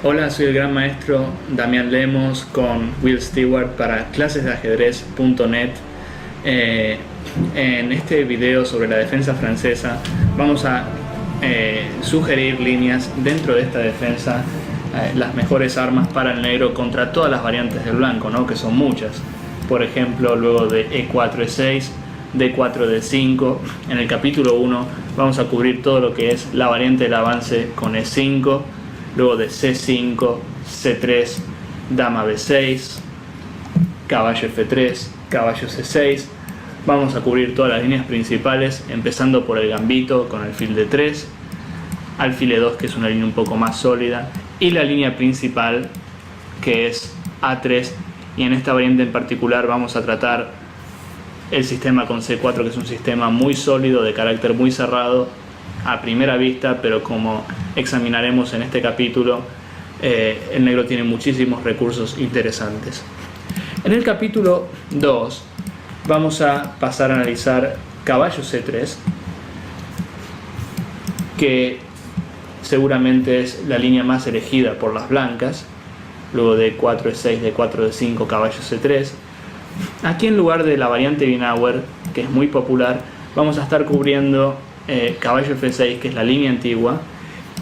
Hola, soy el gran maestro Damián Lemos con Will Stewart para clasesdeajedrez.net. En este video sobre la defensa francesa vamos a sugerir líneas dentro de esta defensa, las mejores armas para el negro contra todas las variantes del blanco, ¿no? Que son muchas. Por ejemplo, luego de E4, E6, D4, D5. En el capítulo 1 vamos a cubrir todo lo que es la variante del avance con E5, luego de C5, C3, dama B6, caballo F3, caballo C6. Vamos a cubrir todas las líneas principales, empezando por el gambito con alfil D3, alfil E2, que es una línea un poco más sólida, y la línea principal, que es A3. Y en esta variante en particular vamos a tratar el sistema con C4, que es un sistema muy sólido, de carácter muy cerrado a primera vista, pero como examinaremos en este capítulo, el negro tiene muchísimos recursos interesantes. En el capítulo 2 vamos a pasar a analizar caballo C3, que seguramente es la línea más elegida por las blancas. Luego de E4, E6, D4, D5, caballo C3. Aquí, en lugar de la variante Winawer, que es muy popular, vamos a estar cubriendo caballo F6, que es la línea antigua,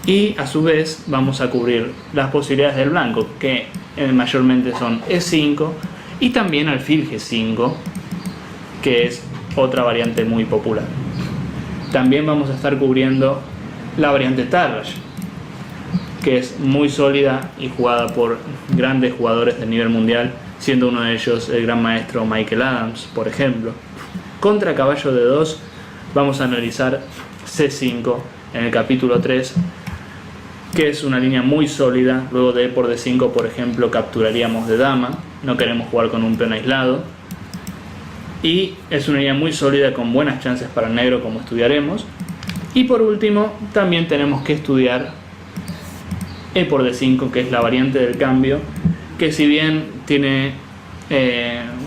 y a su vez vamos a cubrir las posibilidades del blanco, que mayormente son E5 y también alfil G5, que es otra variante muy popular. También vamos a estar cubriendo la variante Tarrasch, que es muy sólida y jugada por grandes jugadores del nivel mundial, siendo uno de ellos el gran maestro Michael Adams, por ejemplo. Contra caballo D2 vamos a analizar C5 en el capítulo 3, que es una línea muy sólida. Luego de E por D5, por ejemplo, capturaríamos de dama, no queremos jugar con un peón aislado, y es una línea muy sólida con buenas chances para el negro, como estudiaremos. Y por último, también tenemos que estudiar E por D5, que es la variante del cambio, que si bien tiene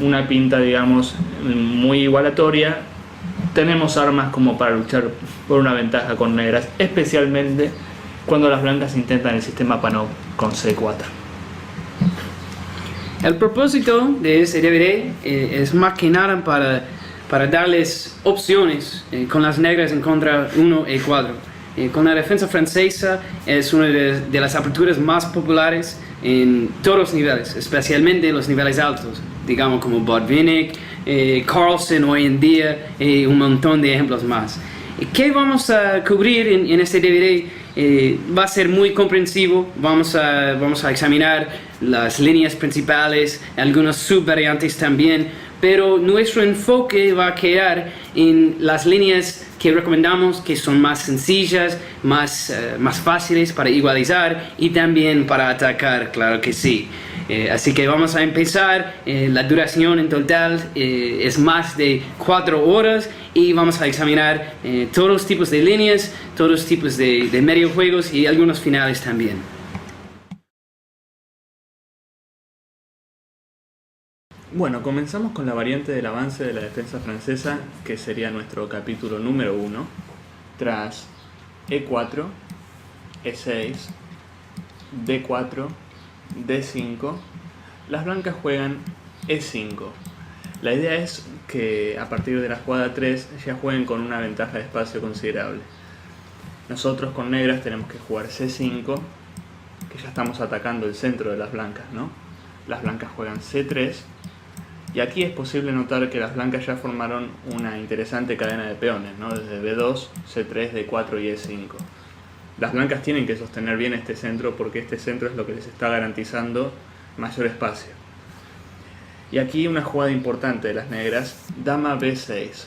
una pinta, digamos, muy igualatoria, tenemos armas como para luchar por una ventaja con negras, especialmente cuando las blancas intentan el sistema Panov con C4. El propósito de este DVD es más que nada para darles opciones con las negras en contra 1 E4. Con la defensa francesa es una de las aperturas más populares en todos los niveles, especialmente en los niveles altos, digamos como Botvinnik, Carlsen hoy en día, y un montón de ejemplos más. ¿Qué vamos a cubrir en este DVD? Va a ser muy comprensivo. Vamos a examinar las líneas principales, algunas subvariantes también, pero nuestro enfoque va a quedar en las líneas que recomendamos, que son más sencillas, más fáciles para igualizar y también para atacar, claro que sí. Así que vamos a empezar. La duración en total es más de 4 horas y vamos a examinar todos los tipos de líneas, todos los tipos de medio juegos y algunos finales también. Bueno, comenzamos con la variante del avance de la defensa francesa, que sería nuestro capítulo número 1. Tras E4, E6, D4, D5, las blancas juegan E5. La idea es que a partir de la jugada 3 ya jueguen con una ventaja de espacio considerable. Nosotros con negras tenemos que jugar C5, que ya estamos atacando el centro de las blancas, ¿no? Las blancas juegan C3, y aquí es posible notar que las blancas ya formaron una interesante cadena de peones, ¿no? Desde B2, C3, D4 y E5. Las blancas tienen que sostener bien este centro, porque este centro es lo que les está garantizando mayor espacio. Y aquí una jugada importante de las negras, dama B6.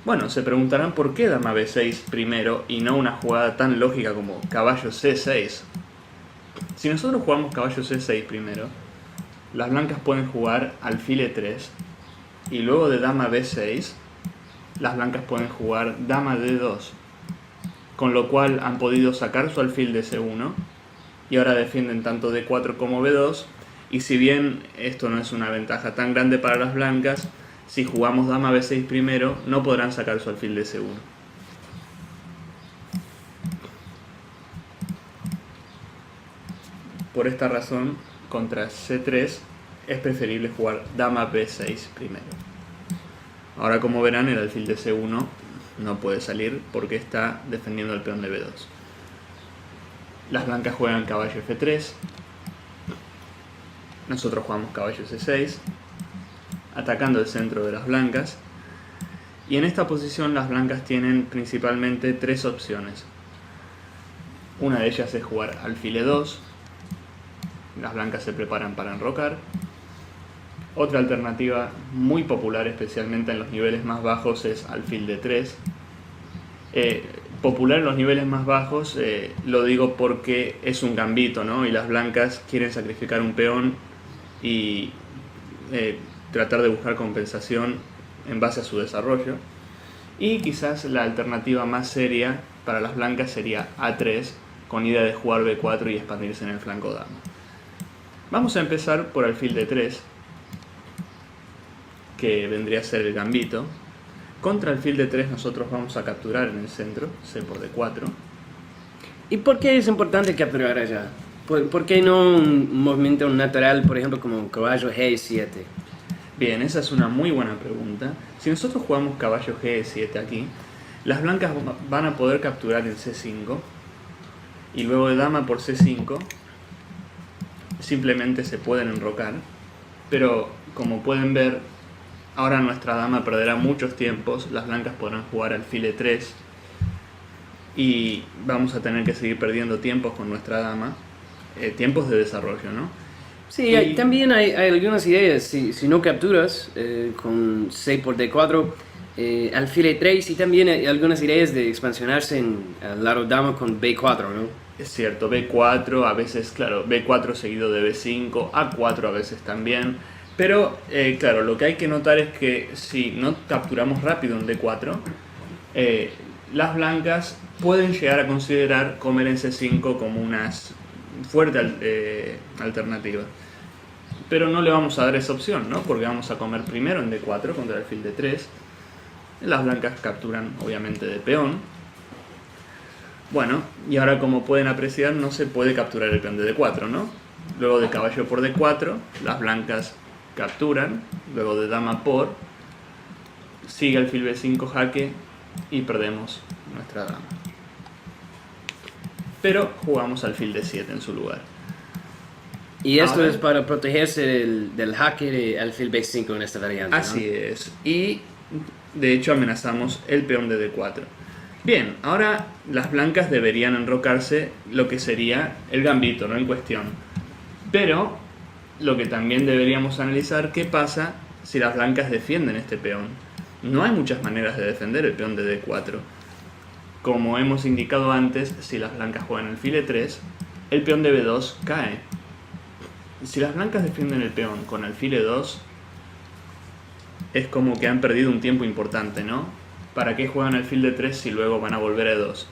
Bueno, se preguntarán por qué dama B6 primero y no una jugada tan lógica como caballo C6. Si nosotros jugamos caballo C6 primero, las blancas pueden jugar alfil E3, y luego de dama B6, las blancas pueden jugar dama D2, con lo cual han podido sacar su alfil de C1, y ahora defienden tanto D4 como B2, y si bien esto no es una ventaja tan grande para las blancas, si jugamos dama B6 primero, no podrán sacar su alfil de C1. Por esta razón, contra C3 es preferible jugar dama B6 primero. Ahora, como verán, el alfil de C1 no puede salir porque está defendiendo el peón de B2. Las blancas juegan caballo F3. Nosotros jugamos caballo C6, atacando el centro de las blancas. Y en esta posición las blancas tienen principalmente tres opciones. Una de ellas es jugar alfil E2. Las blancas se preparan para enrocar. Otra alternativa muy popular, especialmente en los niveles más bajos, es alfil D3. Popular en los niveles más bajos, lo digo porque es un gambito, ¿no? Y las blancas quieren sacrificar un peón y tratar de buscar compensación en base a su desarrollo. Y quizás la alternativa más seria para las blancas sería A3, con idea de jugar B4 y expandirse en el flanco dama. Vamos a empezar por alfil D3, que vendría a ser el gambito. Contra alfil D3 nosotros vamos a capturar en el centro, C por D4. ¿Y por qué es importante capturar allá? ¿Por qué no un movimiento natural, por ejemplo, como caballo G7? Bien, esa es una muy buena pregunta. Si nosotros jugamos caballo G7 aquí, las blancas van a poder capturar en C5 y luego de dama por C5 simplemente se pueden enrocar, pero como pueden ver, ahora nuestra dama perderá muchos tiempos, las blancas podrán jugar alfil E3 y vamos a tener que seguir perdiendo tiempos con nuestra dama, tiempos de desarrollo, ¿no? Sí, también hay algunas ideas. Si no capturas con C por D4, alfil E3, y también hay algunas ideas de expansionarse al lado dama con B4, ¿no? Es cierto, B4, a veces, claro, B4 seguido de B5, A4 a veces también. Pero, claro, lo que hay que notar es que si no capturamos rápido en D4, las blancas pueden llegar a considerar comer en C5 como una fuerte alternativa. Pero no le vamos a dar esa opción, ¿no? Porque vamos a comer primero en D4 contra el alfil D3. Las blancas capturan, obviamente, de peón. Bueno, y ahora, como pueden apreciar, no se puede capturar el peón de D4, ¿no? Luego de caballo por D4, las blancas capturan, luego de dama por, sigue alfil B5 jaque y perdemos nuestra dama. Pero jugamos alfil D7 en su lugar. Y esto Ahora, es para protegerse del jaque de alfil B5 en esta variante, ¿no? Así es. Y de hecho amenazamos el peón de D4. Bien, ahora las blancas deberían enrocarse lo que sería el gambito, ¿no? En cuestión. Pero lo que también deberíamos analizar, ¿qué pasa si las blancas defienden este peón? No hay muchas maneras de defender el peón de D4. Como hemos indicado antes, si las blancas juegan alfil E3, el peón de B2 cae. Si las blancas defienden el peón con alfil E2, es como que han perdido un tiempo importante, ¿no? ¿Para qué juegan alfil D3 si luego van a volver a E2?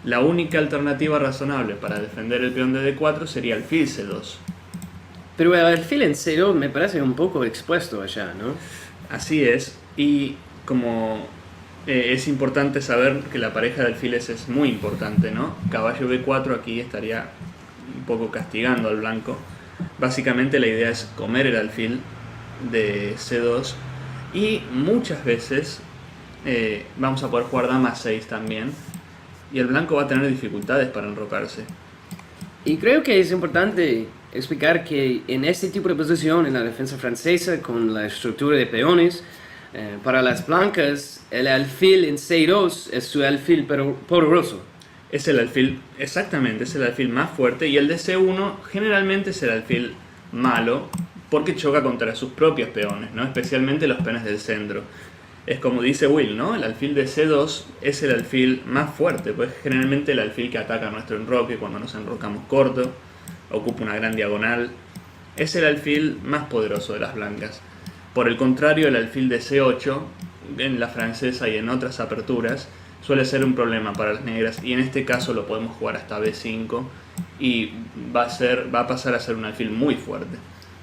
La única alternativa razonable para defender el peón de D4 sería alfil C2. Pero el alfil en C2 me parece un poco expuesto allá, ¿no? Así es, y como es importante saber que la pareja de alfiles es muy importante, ¿no? Caballo B4 aquí estaría un poco castigando al blanco. Básicamente la idea es comer el alfil de C2 y muchas veces vamos a poder jugar dama 6 también y el blanco va a tener dificultades para enrocarse. Y creo que es importante explicar que en este tipo de posición, en la defensa francesa, con la estructura de peones, para las blancas, el alfil en C2 es su alfil poderoso. Es el alfil, exactamente, es el alfil más fuerte, y el de C1 generalmente es el alfil malo porque choca contra sus propios peones, ¿no? Especialmente los peones del centro. Es como dice Will, ¿no? El alfil de C2 es el alfil más fuerte, pues generalmente el alfil que ataca nuestro enroque cuando nos enrocamos corto, ocupa una gran diagonal, es el alfil más poderoso de las blancas. Por el contrario, el alfil de C8, en la francesa y en otras aperturas, suele ser un problema para las negras, y en este caso lo podemos jugar hasta B5 y va a pasar a ser un alfil muy fuerte.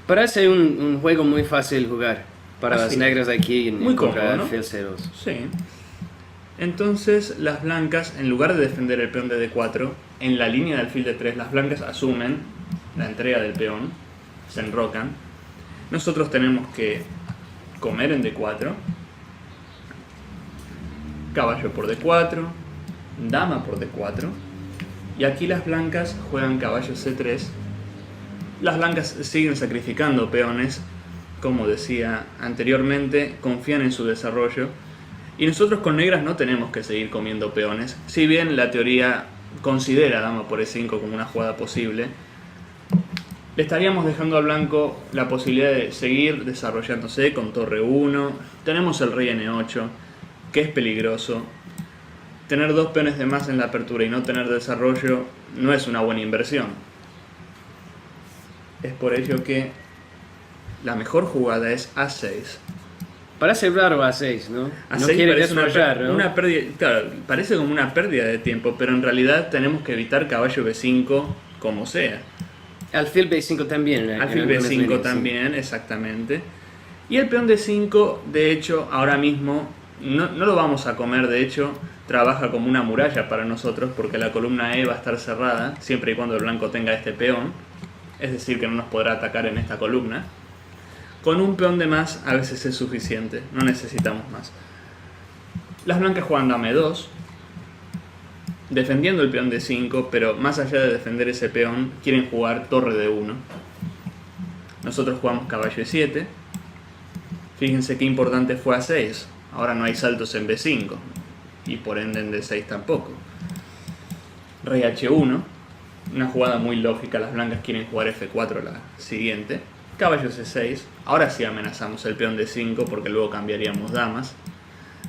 Parece un juego muy fácil jugar para las negras aquí en muy contra cómodo, del ¿no? alfil C2. Sí. Entonces las blancas, en lugar de defender el peón de D4, en la línea de alfil D3, las blancas asumen la entrega del peón, se enrocan. Nosotros tenemos que comer en D4, caballo por D4, dama por D4, y aquí las blancas juegan caballo C3. Las blancas siguen sacrificando peones, como decía anteriormente, confían en su desarrollo, y nosotros con negras no tenemos que seguir comiendo peones, si bien la teoría considera dama por E5 como una jugada posible. Le estaríamos dejando al blanco la posibilidad de seguir desarrollándose con torre 1. Tenemos el rey N8, que es peligroso. Tener dos peones de más en la apertura y no tener desarrollo no es una buena inversión. Es por ello que la mejor jugada es A6. Parece raro A6, ¿no? A6 no quiere parece desarrollar, ¿no? una pérdida, claro, parece como una pérdida de tiempo, pero en realidad tenemos que evitar caballo B5 como sea. Alfil B5 también. Alfil B5 también, exactamente. Y el peón D5, de hecho, ahora mismo no lo vamos a comer, de hecho, trabaja como una muralla para nosotros porque la columna E va a estar cerrada siempre y cuando el blanco tenga este peón, es decir, que no nos podrá atacar en esta columna. Con un peón de más a veces es suficiente, no necesitamos más. Las blancas juegan dama E2, defendiendo el peón D5, pero más allá de defender ese peón, quieren jugar torre D1. Nosotros jugamos caballo E7. Fíjense qué importante fue A6. Ahora no hay saltos en B5, y por ende en D6 tampoco. Rey H1, una jugada muy lógica, las blancas quieren jugar F4 la siguiente. Caballo C6, ahora sí amenazamos el peón D5 porque luego cambiaríamos damas.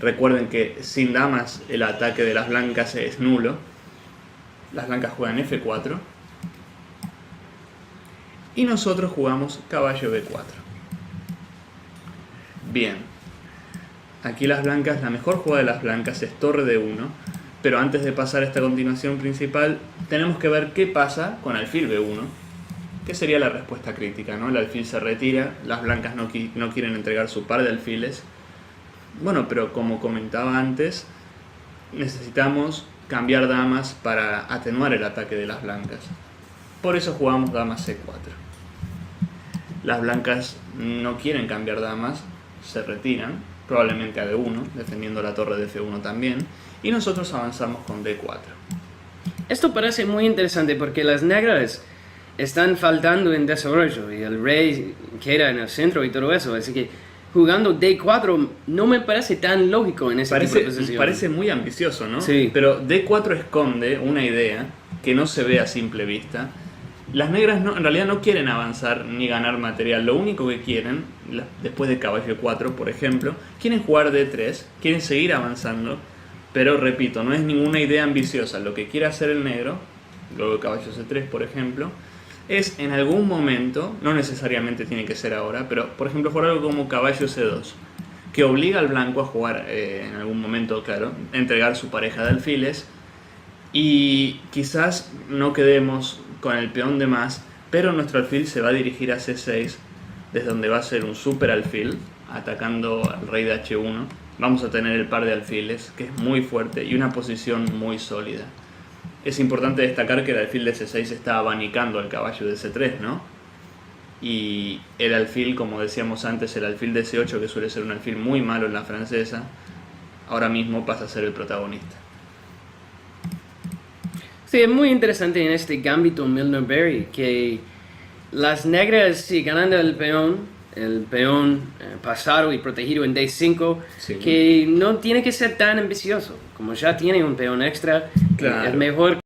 Recuerden que sin damas el ataque de las blancas es nulo. Las blancas juegan F4. Y nosotros jugamos caballo B4. Bien. Aquí las blancas, la mejor jugada de las blancas es torre D1. Pero antes de pasar a esta continuación principal, tenemos que ver qué pasa con alfil B1. Que sería la respuesta crítica, ¿no? El alfil se retira, las blancas no quieren entregar su par de alfiles. Bueno, pero como comentaba antes, necesitamos cambiar damas para atenuar el ataque de las blancas. Por eso jugamos dama C4. Las blancas no quieren cambiar damas, se retiran, probablemente a D1, defendiendo la torre de F1 también, y nosotros avanzamos con D4. Esto parece muy interesante porque las negras están faltando en desarrollo y el rey queda en el centro y todo eso, así que jugando D4 no me parece tan lógico en ese tipo de posición. Parece muy ambicioso, ¿no? Sí. Pero D4 esconde una idea que no se ve a simple vista. Las negras en realidad no quieren avanzar ni ganar material. Lo único que quieren, después de caballo 4 por ejemplo, quieren jugar D3, quieren seguir avanzando. Pero repito, no es ninguna idea ambiciosa. Lo que quiere hacer el negro, luego de caballo C3 por ejemplo, es en algún momento, no necesariamente tiene que ser ahora, pero por ejemplo jugar algo como caballo C2, que obliga al blanco a jugar en algún momento, claro, entregar su pareja de alfiles, y quizás no quedemos con el peón de más, pero nuestro alfil se va a dirigir a C6, desde donde va a ser un super alfil, atacando al rey de H1. Vamos a tener el par de alfiles, que es muy fuerte, y una posición muy sólida. Es importante destacar que el alfil de C6 está abanicando al caballo de C3, ¿no? Y el alfil, como decíamos antes, el alfil de C8, que suele ser un alfil muy malo en la francesa, ahora mismo pasa a ser el protagonista. Sí, es muy interesante en este gambito Milner-Berry que las negras sí ganando el peón pasado y protegido en D5, sí, que no tiene que ser tan ambicioso, como ya tiene un peón extra, claro. Es mejor